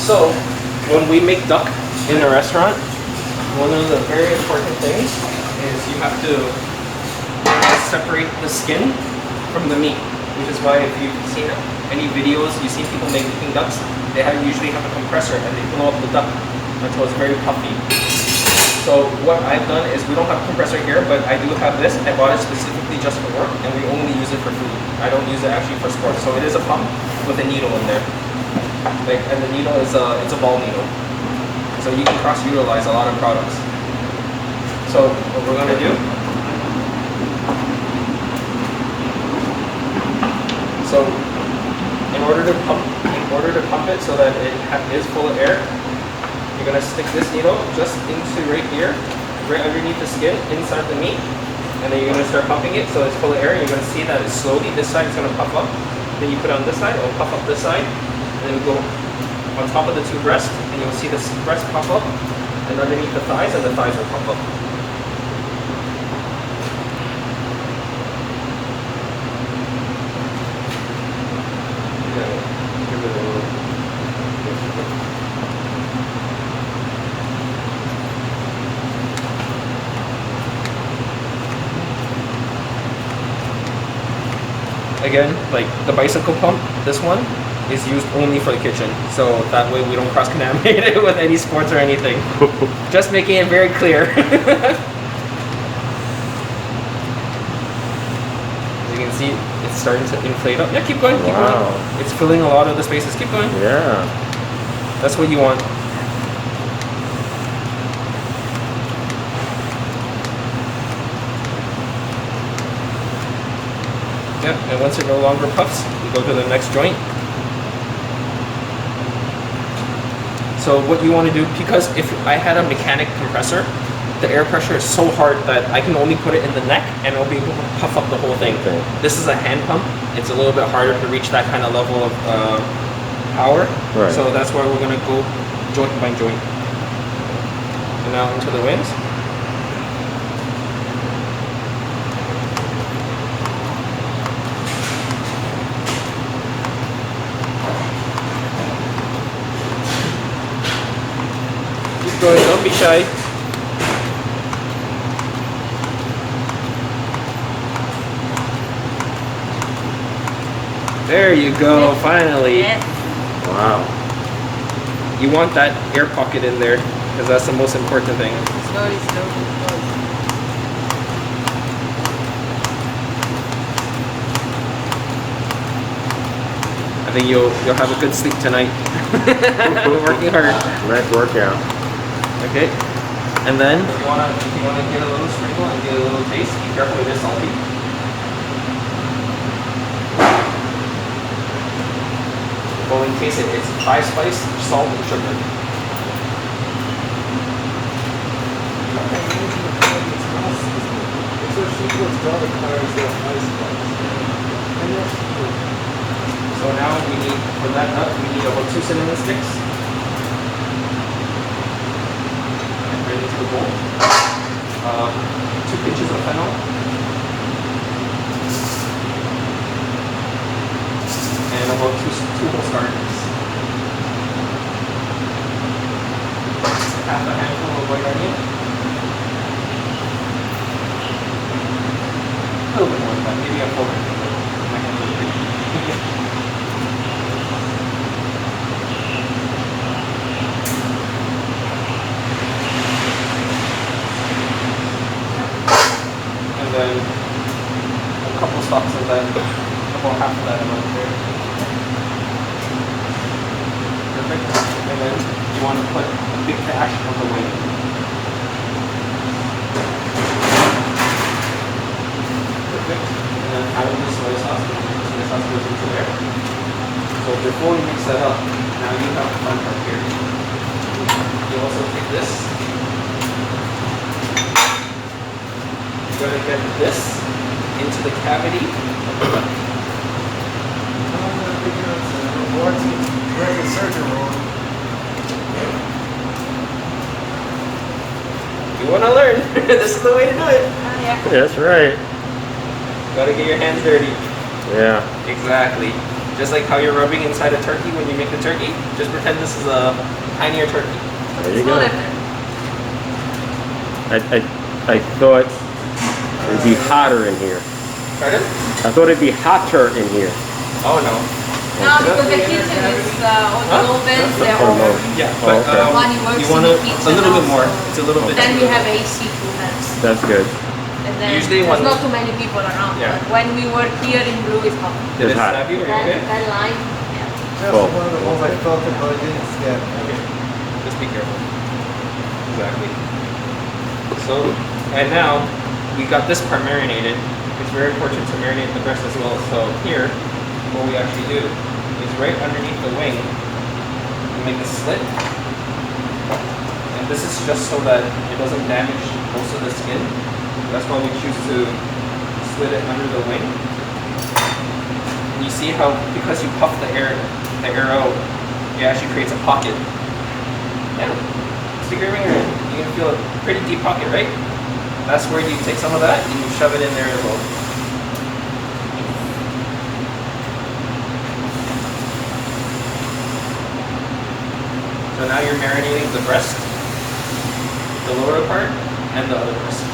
So, when we make duck in a restaurant, one of the very important things is you have to separate the skin from the meat, which is why if you've seen any videos, you've seen people making ducks, they usually have a compressor and they blow up the duck until it's very puffy. So what I've done is we don't have a compressor here, but I do have this. I bought it specifically just for work, and we only use it for food. I don't use it actually for sports. So it is a pump with a needle in there. And the needle is it's a ball needle. So you can cross-utilize a lot of products. So what we're gonna do, so in order to pump it so that it is full of air, you're gonna stick this needle just into right here, right underneath the skin, inside the meat, and then you're gonna start pumping it so it's full of air. You're gonna see that it's slowly, this side is gonna puff up. Then you put it on this side, it'll puff up this side, and then we go on top of the two breasts, and you'll see the breast puff up, and underneath the thighs, and the thighs will puff up. Again, like the bicycle pump, this one is used only for the kitchen, so that way we don't cross-contaminate it with any sports or anything. Just making it very clear. As you can see, it's starting to inflate up. Yeah, keep going, keep going. It's filling a lot of the spaces. Keep going. Yeah. That's what you want. Yeah, and once it no longer puffs, we go to the next joint. So what you want to do, because if I had a mechanic compressor, the air pressure is so hard that I can only put it in the neck and it'll be able to puff up the whole thing. Okay. This is a hand pump. It's a little bit harder to reach that kind of level of power. Right. So that's why we're going to go joint by joint. And now into the wings. Going, don't be shy. There you go, finally. Wow. You want that air pocket in there, because that's the most important thing. Slowly, slowly, slowly. I think you'll have a good sleep tonight. Working hard. Nice workout. Okay. And then if you wanna get a little sprinkle and get a little taste, be careful it is salty. Well, in case it's 5 spice, salt and sugar. So now we need, for that nut, we need about 2 cinnamon sticks. And right into the bowl. 2 pinches of fennel. And about 2 whole garlics. Half a handful of white onion. A little bit more than that, maybe a full handful. My hands are big. And then a couple stalks of that, about half of that amount there. Perfect. And then you want to put a big dash of the wing. Perfect. And then add the soy sauce. The soy sauce goes into there. So before you mix that up, now you have the fun part here. You also take this. You're going to get this into the cavity of the duck. You want to learn. This is the way to do it. Oh, yeah. That's right. Gotta get your hands dirty. Yeah. Exactly. Just like how you're rubbing inside a turkey when you make the turkey, just pretend this is a tinier turkey. There you It's go. not different. I thought it'd be hotter in here. Pardon? I thought it'd be hotter in here. Oh no. No, because the kitchen is all the ovens, they're Oh, no. over. Yeah, Oh, but okay. One you work you in want the to kitchen a little bit more. also. It's a little bit. Then too we little. have AC too. That's good. And then Usually there's when- not too many people around. Yeah. But when we work here in Blue, it's hot. Did it It's hot. snap you? Are you That, okay? that line, yeah. That's Cool. one of the ones I felt it, but I didn't skip. Okay. Just be careful. Exactly. So, and now we got this part marinated. It's very important to marinate the breast as well. So here, what we actually do is right underneath the wing, we make a slit. And this is just so that it doesn't damage most of the skin. That's why we choose to slit it under the wing. And you see how, because you puff the air out, it actually creates a pocket. Yeah. Stick your finger in. You're gonna feel a pretty deep pocket, right? That's where you take some of that and you shove it in there as well. So now you're marinating the breast, the lower part, and the other breast.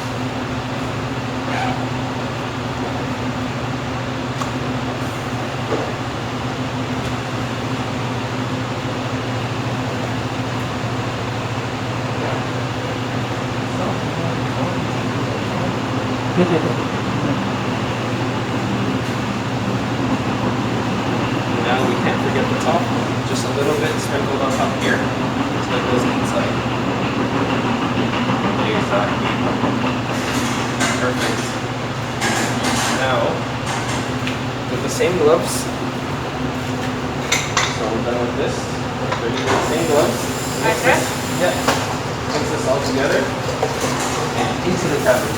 Now we can't forget the top. Just a little bit sprinkled on top here, so it goes inside. Exactly. Perfect. Now, with the same gloves, so we're done with this. We're using the same gloves. Mix this, yeah. Mix this all together and into the cavity.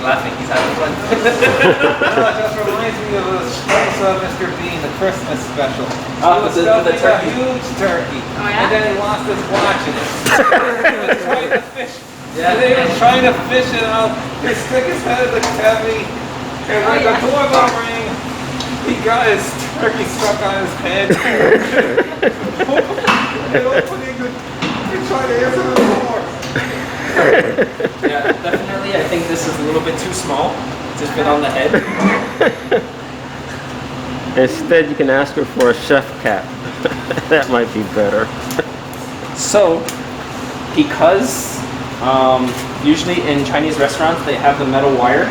Laughing, he's having fun. No, it just reminds me of those shows of Mr. Bean, the Christmas special. Oh, He was with the stuffing turkey. a huge turkey. Oh, yeah? And then he lost his watch in it. He was trying to fish. Yeah. And they were trying to fish it out. He stick his head in the cavity. And when the doorbell rang, he got his turkey stuck on his head. They opening and trying to answer the door. Yeah, definitely. I think this is a little bit too small to fit on the head. Instead, you can ask her for a chef cap. That might be better. So, because usually in Chinese restaurants they have the metal wire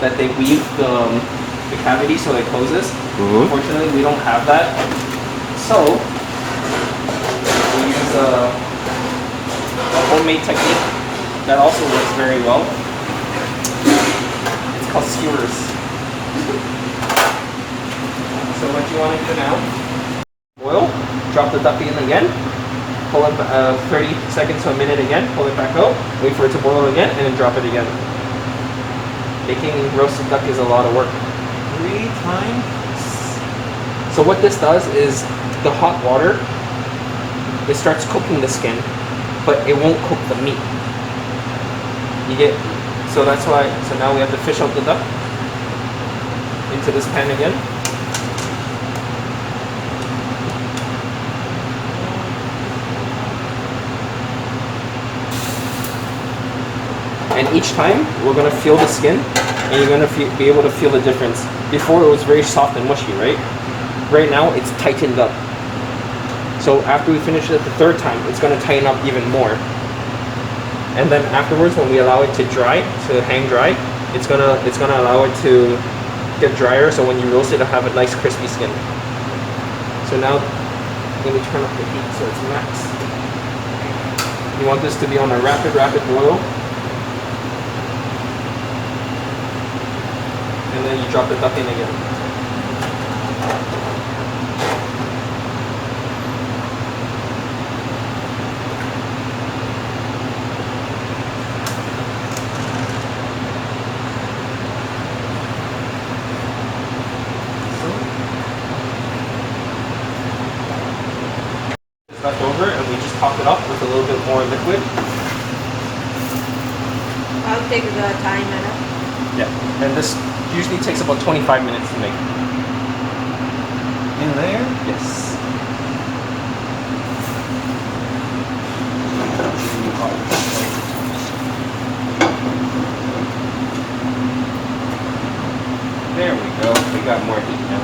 that they weave the cavity so it closes. Mhm. Unfortunately, we don't have that. So, we use a homemade technique that also works very well. It's called skewers. So what you want to do now, oil, drop the duck in again, pull it 30 seconds to a minute again, pull it back out, wait for it to boil again, and then drop it again. Making roasted duck is a lot of work. 3 times? So what this does is the hot water, it starts cooking the skin, but it won't cook the meat. You get, so that's why, so now we have to fish out the duck into this pan again. And each time, we're gonna feel the skin, and you're gonna be able to feel the difference. Before it was very soft and mushy, right? Right now, it's tightened up. So after we finish it the third time, it's gonna tighten up even more. And then afterwards, when we allow it to dry, to hang dry, it's gonna allow it to get drier. So when you roast it, it'll have a nice crispy skin. So now, let me turn up the heat so it's max. You want this to be on a rapid boil. And then you drop the duck in again. you just top it up with a little bit more liquid. I'll take the time and Yeah, and this usually takes about 25 minutes to make. In there? Yes. There we go. We got more heat now.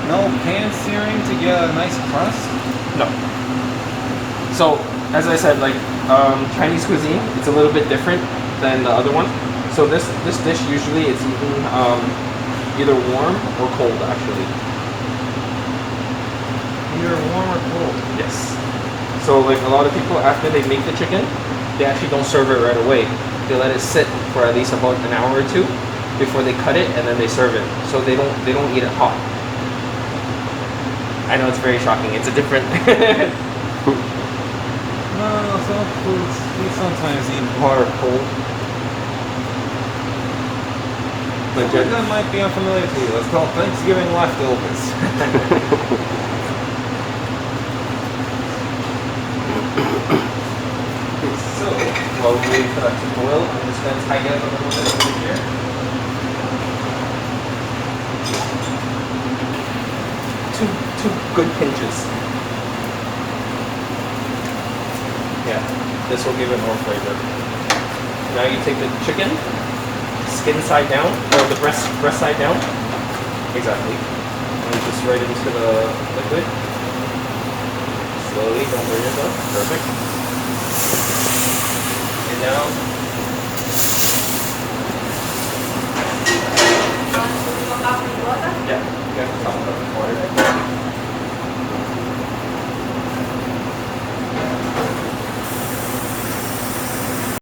No pan searing to get a nice crust? No. So, as I said, like Chinese cuisine, it's a little bit different than the other one. So this dish usually it's eaten either warm or cold actually. Either warm or cold. Yes. So like a lot of people after they make the chicken, they actually don't serve it right away. They let it sit for at least about an hour or two before they cut it and then they serve it. So they don't eat it hot. I know it's very shocking. It's a different No, some foods we sometimes eat hot or cold. But But that might be unfamiliar to you. Let's call it Thanksgiving leftovers. So while we wait for that to boil, I'm just gonna tidy up a little bit over here. Two good pinches. Yeah, this will give it more flavor. Now you take the chicken, skin side down, or the breast side down. Exactly. And just right into the liquid. Slowly, don't burn yourself. Perfect. And now, go up with water. yeah, you got to top it up with water.